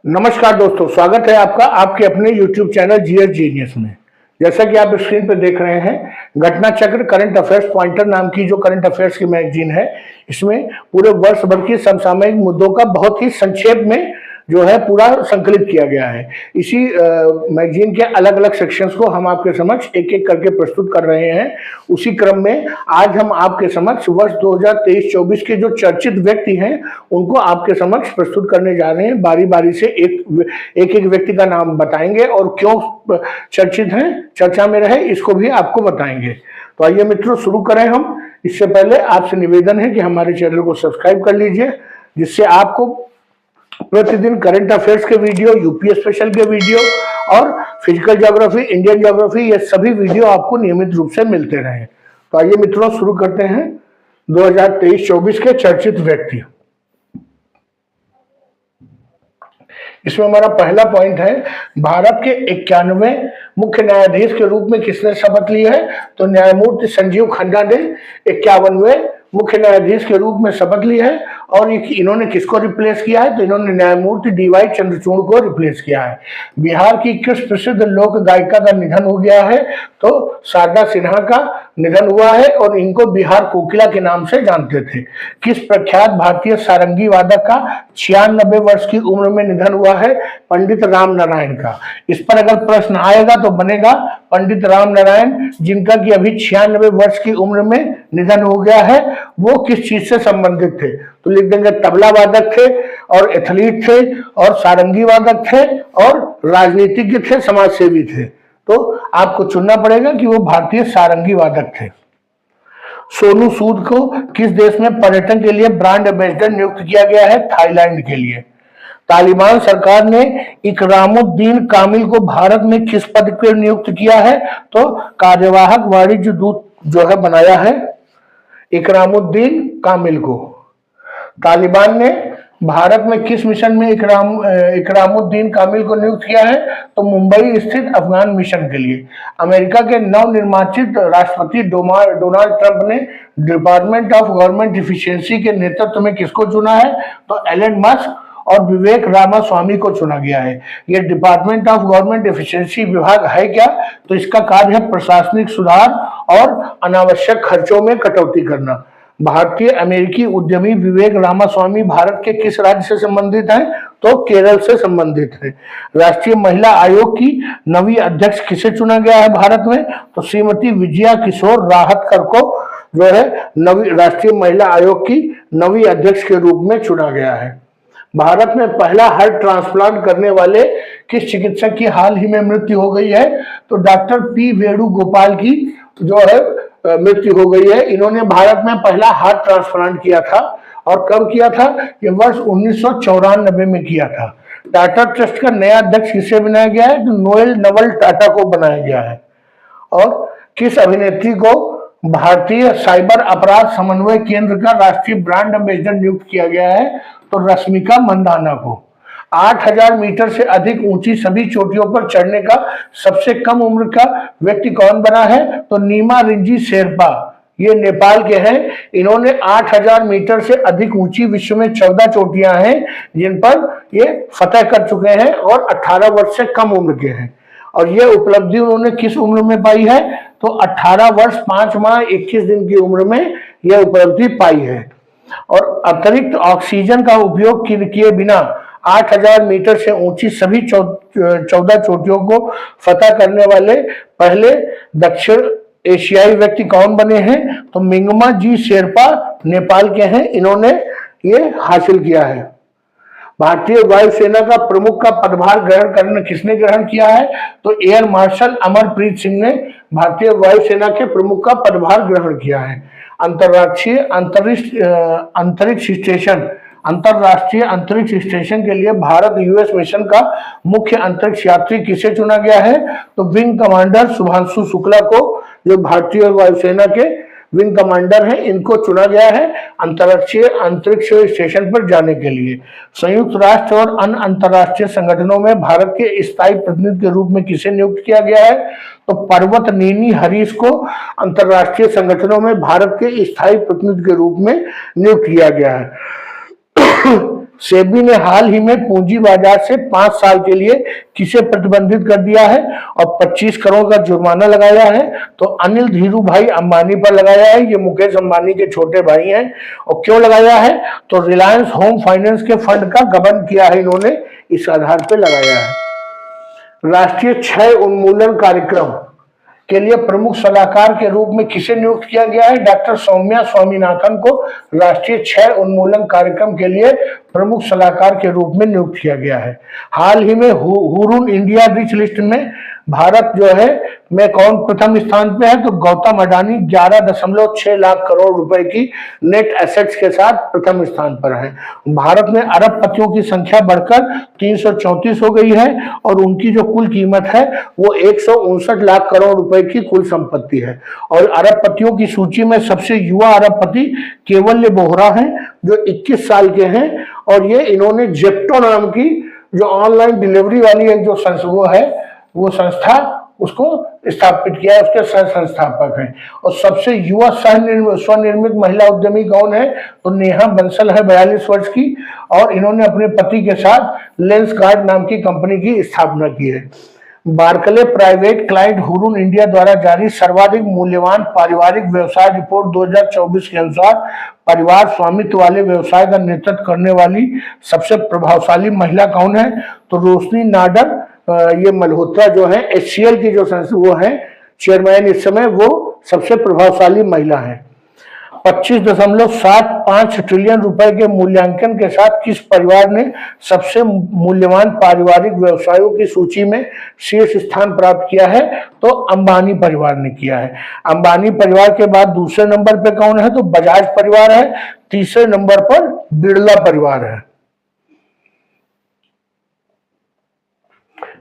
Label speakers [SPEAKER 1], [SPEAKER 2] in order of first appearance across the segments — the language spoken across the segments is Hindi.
[SPEAKER 1] नमस्कार दोस्तों, स्वागत है आपका आपके अपने YouTube चैनल जीएस जीनियस में। जैसा कि आप स्क्रीन पर देख रहे हैं, घटना चक्र करंट अफेयर्स पॉइंटर नाम की जो करंट अफेयर्स की मैगजीन है, इसमें पूरे वर्ष भर की समसामयिक मुद्दों का बहुत ही संक्षेप में जो है पूरा संकलित किया गया है। इसी मैगजीन के अलग अलग सेक्शंस को हम आपके समक्ष एक एक करके प्रस्तुत कर रहे हैं। उसी क्रम में आज हम आपके समक्ष वर्ष 2023-24 के जो चर्चित व्यक्ति हैं उनको आपके समक्ष प्रस्तुत करने जा रहे हैं। बारी बारी से एक एक व्यक्ति का नाम बताएंगे और क्यों चर्चित हैं, चर्चा में रहे, इसको भी आपको बताएंगे। तो आइए मित्रों, शुरू करें हम। इससे पहले आपसे निवेदन है कि हमारे चैनल को सब्सक्राइब कर लीजिए, जिससे आपको प्रतिदिन करंट अफेयर्स के वीडियो, यूपी स्पेशल के वीडियो और फिजिकल ज्योग्राफी, इंडियन ज्योग्राफी, ये सभी वीडियो आपको नियमित रूप से मिलते रहे। तो आइए मित्रों, शुरू करते हैं 2023-24 के चर्चित व्यक्ति। इसमें हमारा पहला पॉइंट है, भारत के 91वें मुख्य न्यायाधीश के रूप में किसने शपथ ली है? तो न्यायमूर्ति संजीव खन्ना ने 51वें मुख्य न्यायाधीश के रूप में शपथ ली है। और इन्होंने किसको रिप्लेस किया है? तो इन्होंने न्यायमूर्ति डीवाई चंद्रचूड़ को रिप्लेस किया है। बिहार की किस प्रसिद्ध लोक गायिका का निधन हो गया है? तो शारदा सिन्हा का निधन हुआ है और इनको बिहार कोकिला के नाम से जानते थे। किस प्रख्यात भारतीय सारंगी वादक का 96 वर्ष की उम्र में निधन हुआ है? पंडित राम नारायण का। इस पर अगर प्रश्न आएगा तो बनेगा पंडित राम नारायण, जिनका कि अभी 96 वर्ष की उम्र में निधन हो गया है, वो किस चीज से संबंधित थे? तो लिख देंगे तबला वादक थे और एथलीट थे और सारंगी वादक थे और राजनीतिज्ञ थे, समाजसेवी थे। तो आपको चुनना पड़ेगा कि वो भारतीय सारंगी वादक थे। सोनू सूद को किस देश में पर्यटन के लिए ब्रांड एम्बेसडर नियुक्त किया गया है? थाईलैंड के लिए। तालिबान सरकार ने इकरामुद्दीन कामिल को भारत में किस पद पर नियुक्त किया है? तो कार्यवाहक वाणिज्य दूत जो है बनाया है इकरामुद्दीन कामिल को। तालिबान ने भारत में किस मिशन में इकरामुद्दीन कामिल को नियुक्त किया है? तो मुंबई स्थित अफगान मिशन के लिए। अमेरिका के नवनिर्वाचित राष्ट्रपति डोनाल्ड ट्रंप ने डिपार्टमेंट ऑफ गवर्नमेंट एफिशिएंसी के नेतृत्व में किसको चुना है? तो एलन मस्क और विवेक रामास्वामी को चुना गया है। यह डिपार्टमेंट ऑफ गवर्नमेंट एफिशिएंसी विभाग है क्या? तो इसका कार्य है प्रशासनिक सुधार और अनावश्यक खर्चों में कटौती करना। भारतीय अमेरिकी उद्यमी विवेक रामास्वामी भारत के किस राज्य से संबंधित हैं? तो केरल से संबंधित है। राष्ट्रीय महिला आयोग की नवी अध्यक्ष किसे चुना गया है भारत में? तो श्रीमती विजया किशोर राहतकर को जो है नवी राष्ट्रीय महिला आयोग की नवी अध्यक्ष के रूप में चुना गया है। भारत में पहला हार्ट ट्रांसप्लांट करने वाले किस चिकित्सक की हाल ही में मृत्यु हो गई है? तो डॉक्टर पी वेणुगोपाल की जो है मृत्यु हो गई है। इन्होंने भारत में पहला हार्ट ट्रांसप्लांट किया था और कब किया था? ये वर्ष 1994 में किया था। टाटा ट्रस्ट का नया अध्यक्ष किसे बनाया गया है? तो नोएल नवल टाटा को बनाया गया है। और किस अभिनेत्री को भारतीय साइबर अपराध समन्वय केंद्र का राष्ट्रीय ब्रांड एम्बेसडर नियुक्त किया गया है? तो रश्मिका मंदाना को। 8000 मीटर से अधिक ऊंची सभी चोटियों पर चढ़ने का सबसे कम उम्र का व्यक्ति कौन बना है? तो नीमा रिंजी शेरपा, ये नेपाल के हैं। इन्होंने 8000 मीटर से अधिक ऊंची विश्व में 14 चोटियां हैं जिन पर ये फतह कर चुके हैं और 18 वर्ष से कम उम्र के हैं। और यह उपलब्धि उन्होंने किस उम्र में पाई है? तो 18 वर्ष 5 माह 21 दिन की उम्र में यह उपलब्धि पाई है। और अतिरिक्त ऑक्सीजन का उपयोग किए बिना 8000 मीटर से ऊंची सभी 14 चोटियों को फतह करने वाले पहले दक्षिण एशियाई व्यक्ति कौन बने हैं? तो मिंगमा जी शेरपा नेपाल के हैं। इन्होंने ये हासिल किया है। भारतीय वायुसेना का प्रमुख का पदभार किसने ग्रहण किया है? तो एयर मार्शल अमरप्रीत सिंह ने भारतीय वायुसेना के प्रमुख का पदभार ग्रहण किया है। अंतर्राष्ट्रीय अंतरिक्ष स्टेशन के लिए भारत यूएस मिशन का मुख्य अंतरिक्ष यात्री किसे चुना गया है? तो विंग कमांडर शुभांशु शुक्ला को, जो भारतीय वायुसेना के विंग कमांडर हैं, इनको चुना गया है अंतर्राष्ट्रीय अंतरिक्ष स्टेशन पर जाने के लिए। संयुक्त राष्ट्र और अन्य अंतर्राष्ट्रीय संगठनों में भारत के स्थायी प्रतिनिधि के रूप में किसे नियुक्त किया गया है? तो पर्वत नेनी हरीश को अंतर्राष्ट्रीय संगठनों में भारत के स्थायी प्रतिनिधि के रूप में नियुक्त किया गया है। सेबी ने हाल ही में पूंजी बाजार से 5 साल के लिए किसे प्रतिबंधित कर दिया है और 25 करोड़ का जुर्माना लगाया है? तो अनिल धीरू भाई अंबानी पर लगाया है। ये मुकेश अंबानी के छोटे भाई हैं। और क्यों लगाया है? तो रिलायंस होम फाइनेंस के फंड का गबन किया है इन्होंने, इस आधार पर लगाया है। राष्ट्रीय क्षय उन्मूलन कार्यक्रम के लिए प्रमुख सलाहकार के रूप में किसे नियुक्त किया गया है? डॉक्टर सौम्या स्वामीनाथन को राष्ट्रीय क्षय उन्मूलन कार्यक्रम के लिए प्रमुख सलाहकार के रूप में नियुक्त किया गया है। हाल ही में हुरून इंडिया रिच लिस्ट में भारत जो है में कौन प्रथम स्थान पे है? तो गौतम अडानी 11.6 लाख करोड़ रुपए की नेट एसेट्स के साथ प्रथम स्थान पर है। भारत में अरबपतियों की संख्या बढ़कर 334 हो गई है और उनकी जो कुल कीमत है वो 159 लाख करोड़ रुपए की कुल संपत्ति है। और अरबपतियों की सूची में सबसे युवा अरबपति केवल्य बोहरा हैं जो 21 साल के हैं और ये इन्होंने जेप्टो नाम की जो ऑनलाइन डिलीवरी वाली एक जो वो संस्था उसको स्थापित किया है, उसके सह संस्थापक हैं। और सबसे युवा स्वनिर्मित महिला उद्यमी कौन है? तो नेहा बंसल है, 42 वर्ष की, और इन्होंने अपने पति के साथ लेंस कार्ड नाम की कंपनी की स्थापना की है। Barclays private client Hurun India द्वारा जारी सर्वाधिक मूल्यवान पारिवारिक व्यवसाय रिपोर्ट 2024 के अनुसार परिवार स्वामित्व वाले व्यवसाय का नेतृत्व करने वाली सबसे प्रभावशाली महिला कौन है? तो रोशनी नाडर ये मल्होत्रा जो है HCL की जो वो है चेयरमैन इस समय, वो सबसे प्रभावशाली महिला है। 25.75 ट्रिलियन रुपए के मूल्यांकन के साथ किस परिवार ने सबसे मूल्यवान पारिवारिक व्यवसायों की सूची में शीर्ष स्थान प्राप्त किया है? तो अंबानी परिवार ने किया है। अंबानी परिवार के बाद दूसरे नंबर पे कौन है? तो बजाज परिवार है। तीसरे नंबर पर बिरला परिवार है।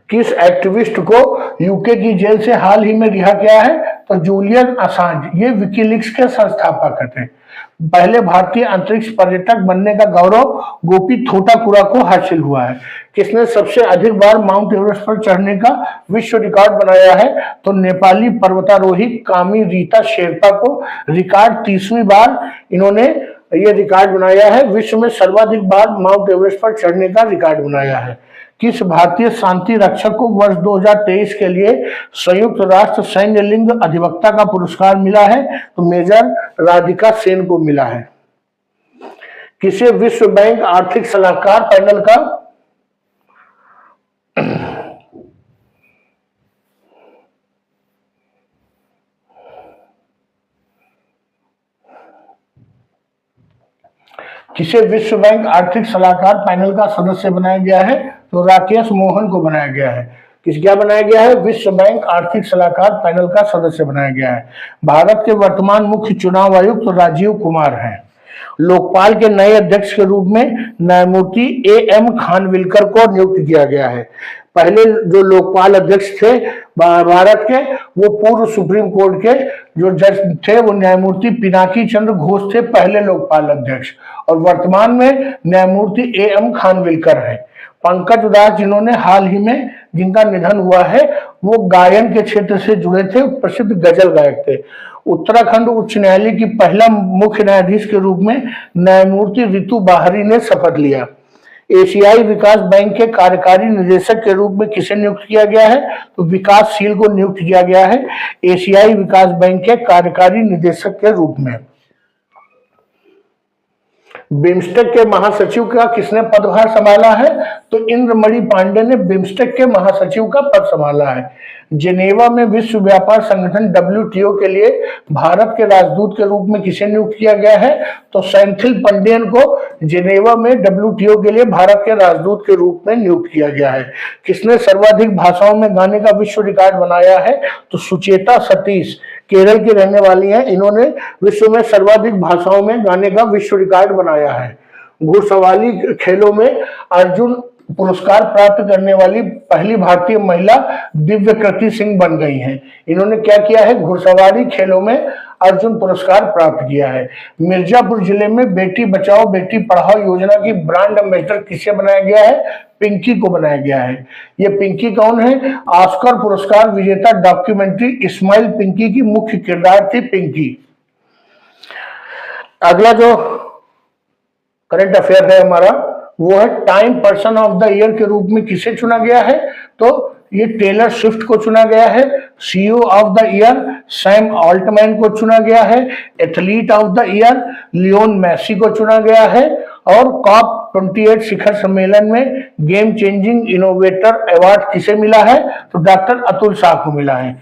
[SPEAKER 1] किस एक्टिविस्ट को यूके की जेल से हाल ही में रिहा किया है? तो जूलियन असांज, ये विकीलीक्स के संस्थापक थे। पहले भारतीय अंतरिक्ष पर्यटक बनने का गौरव गोपी थोटाकुरा को हासिल हुआ है। किसने सबसे अधिक बार माउंट एवरेस्ट पर चढ़ने का विश्व रिकॉर्ड बनाया है? तो नेपाली पर्वतारोही कामी रीता शेरपा को रिकॉर्ड 30वीं बार इन्होंने ये रिकॉर्ड बनाया है। विश्व में सर्वाधिक बार माउंट एवरेस्ट पर चढ़ने का रिकॉर्ड बनाया है। किस भारतीय शांति रक्षक को वर्ष 2023 के लिए संयुक्त राष्ट्र सैन्य लिंग अधिवक्ता का पुरस्कार मिला है? तो मेजर राधिका सेन को मिला है। किसे विश्व बैंक आर्थिक सलाहकार पैनल का किसे विश्व बैंक आर्थिक सलाहकार पैनल का सदस्य बनाया गया है? तो राकेश मोहन को बनाया गया है। क्या बनाया गया है? विश्व बैंक आर्थिक सलाहकार पैनल का सदस्य बनाया गया है। भारत के वर्तमान मुख्य चुनाव आयुक्त तो राजीव कुमार हैं। लोकपाल के नए अध्यक्ष के रूप में न्यायमूर्ति AM खानविलकर को नियुक्त किया गया है। पहले जो लोकपाल अध्यक्ष थे भारत के, वो पूर्व सुप्रीम कोर्ट के जो जज थे वो न्यायमूर्ति पिनाकी चंद्र घोष थे, पहले लोकपाल अध्यक्ष। और वर्तमान में न्यायमूर्ति AM खानविलकर है। पंकज उदास जिन्होंने हाल ही में जिनका निधन हुआ है वो गायन के क्षेत्र से जुड़े थे, प्रसिद्ध गजल गायक थे। उत्तराखंड उच्च न्यायालय की पहला मुख्य न्यायाधीश के रूप में न्यायमूर्ति रितु बाहरी ने शपथ लिया। एशियाई विकास बैंक के कार्यकारी निदेशक के रूप में किसे नियुक्त किया गया है? तो विकासशील को नियुक्त किया गया है एशियाई विकास बैंक के कार्यकारी निदेशक के रूप में। बिम्स्टेक के महासचिव का किसने पदभार संभाला है? तो इंद्रमणि पांडे ने बिम्स्टेक के महासचिव का पद संभाला है। जेनेवा में विश्व व्यापार संगठन WTO के लिए भारत के राजदूत के रूप में किसे नियुक्त किया गया है? तो सेंथिल पंडियन को जेनेवा में WTO के लिए भारत के राजदूत के रूप में नियुक्त किया गया है। किसने सर्वाधिक भाषाओं में गाने का विश्व रिकॉर्ड बनाया है? तो सुचेता सतीश केरल की रहने वाली हैं, इन्होंने विश्व में सर्वाधिक भाषाओं में गाने का विश्व रिकॉर्ड बनाया है। घुड़सवारी खेलों में अर्जुन पुरस्कार प्राप्त करने वाली पहली भारतीय महिला दिव्यकृति सिंह बन गई हैं। इन्होंने क्या किया है? घुड़सवारी खेलों में अर्जुन पुरस्कार प्राप्त किया है। मिर्जापुर जिले में बेटी बचाओ बेटी पढ़ाओ योजना की ब्रांड एम्बेसडर किसे बनाया गया है? पिंकी को बनाया गया है। ये पिंकी कौन है? ऑस्कर पुरस्कार विजेता डॉक्यूमेंट्री इस्माइल पिंकी की मुख्य किरदार थी पिंकी। अगला जो करंट अफेयर है हमारा वो है time person of the year के रूप में किसे चुना गया है, तो ये टेलर स्विफ्ट को चुना गया है। CEO of the year Sam Altman को चुना गया है। Athlete of the year Lionel Messi को चुना गया है। और कॉप 28 शिखर सम्मेलन में गेम चेंजिंग इनोवेटर अवार्ड किसे मिला है, तो डॉक्टर अतुल शाह को मिला है।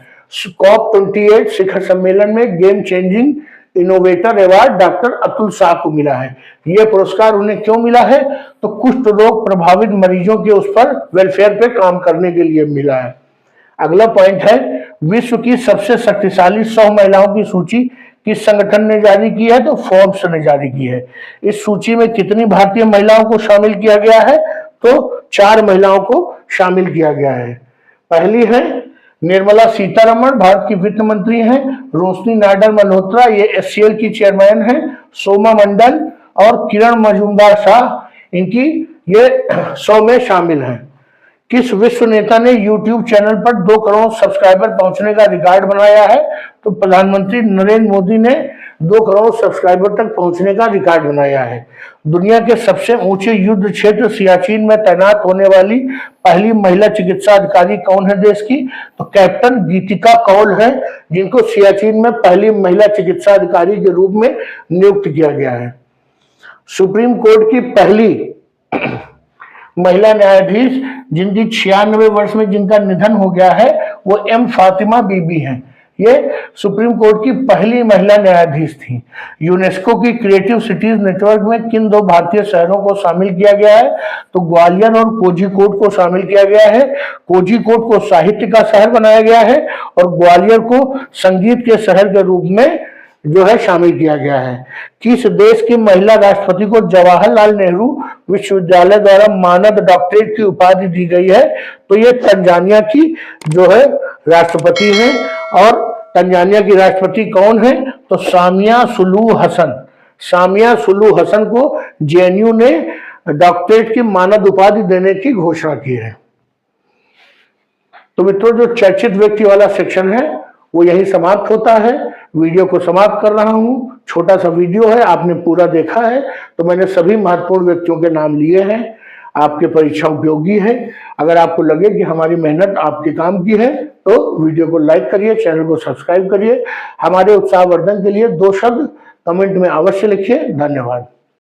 [SPEAKER 1] कॉप 28 शिखर सम्मेलन में game changing innovator award doctor Atul Shah को मिला है। यह पुरस्कार उन्हें क्यों मिला है, तो कुष्ठ रोग प्रभावित मरीजों के उस पर वेलफेयर पे काम करने के लिए मिला है। अगला पॉइंट है, विश्व की सबसे शक्तिशाली 100 महिलाओं की सूची किस संगठन ने जारी की है, तो फोर्ब्स ने जारी की है। इस सूची में कितनी भारतीय महिलाओं को शामिल किया गया है, तो 4 महिलाओं को शामिल किया गया है। पहली है निर्मला सीतारमण, भारत की वित्त मंत्री हैं। रोशनी नायडू मल्होत्रा, ये एचसीएल की चेयरमैन हैं। सोमा मंडल और किरण मजूमदार शाह, इनकी ये 100 में शामिल हैं। किस विश्व नेता ने यूट्यूब चैनल पर 2 करोड़ सब्सक्राइबर पहुंचने का रिकॉर्ड बनाया है, तो प्रधानमंत्री नरेंद्र मोदी ने 2 करोड़ सब्सक्राइबर तक पहुंचने का रिकॉर्ड बनाया है। दुनिया के सबसे ऊंचे युद्ध क्षेत्र सियाचिन में तैनात होने वाली पहली महिला चिकित्सा अधिकारी कौन है देश की, तो कैप्टन गीतिका कौल है, जिनको सियाचिन में पहली महिला चिकित्सा अधिकारी के रूप में नियुक्त किया गया है। सुप्रीम कोर्ट की पहली महिला न्यायाधीश जिनकी 96 वर्ष में जिनका निधन हो गया है, वो एम फातिमा बीबी हैं। ये सुप्रीम कोर्ट की पहली महिला न्यायाधीश थी। यूनेस्को की क्रिएटिव सिटीज नेटवर्क में किन 2 भारतीय शहरों को शामिल किया गया है, तो ग्वालियर और कोझिकोड को शामिल किया गया है। कोझिकोड को साहित्य का शहर बनाया गया है और ग्वालियर को संगीत के शहर के रूप में जो है शामिल किया गया है। किस देश की महिला राष्ट्रपति को जवाहरलाल नेहरू विश्वविद्यालय द्वारा मानद डॉक्टरेट की उपाधि दी गई है, तो ये तंजानिया की जो है राष्ट्रपति हैं। और तंजानिया की राष्ट्रपति कौन है, तो सामिया सुलूहु हसन। सामिया सुलूहु हसन को जेएनयू ने डॉक्टरेट की मानद उपाधि देने की घोषणा की है। तो मित्रों, जो चर्चित व्यक्ति वाला सेक्शन है वो यही समाप्त होता है। वीडियो को समाप्त कर रहा हूं। छोटा सा वीडियो है, आपने पूरा देखा है, तो मैंने सभी महत्वपूर्ण व्यक्तियों के नाम लिए हैं। आपके परीक्षा उपयोगी है। अगर आपको लगे कि हमारी मेहनत आपके काम की है, तो वीडियो को लाइक करिए, चैनल को सब्सक्राइब करिए। हमारे उत्साहवर्धन के लिए 2 शब्द कमेंट में अवश्य लिखिए। धन्यवाद।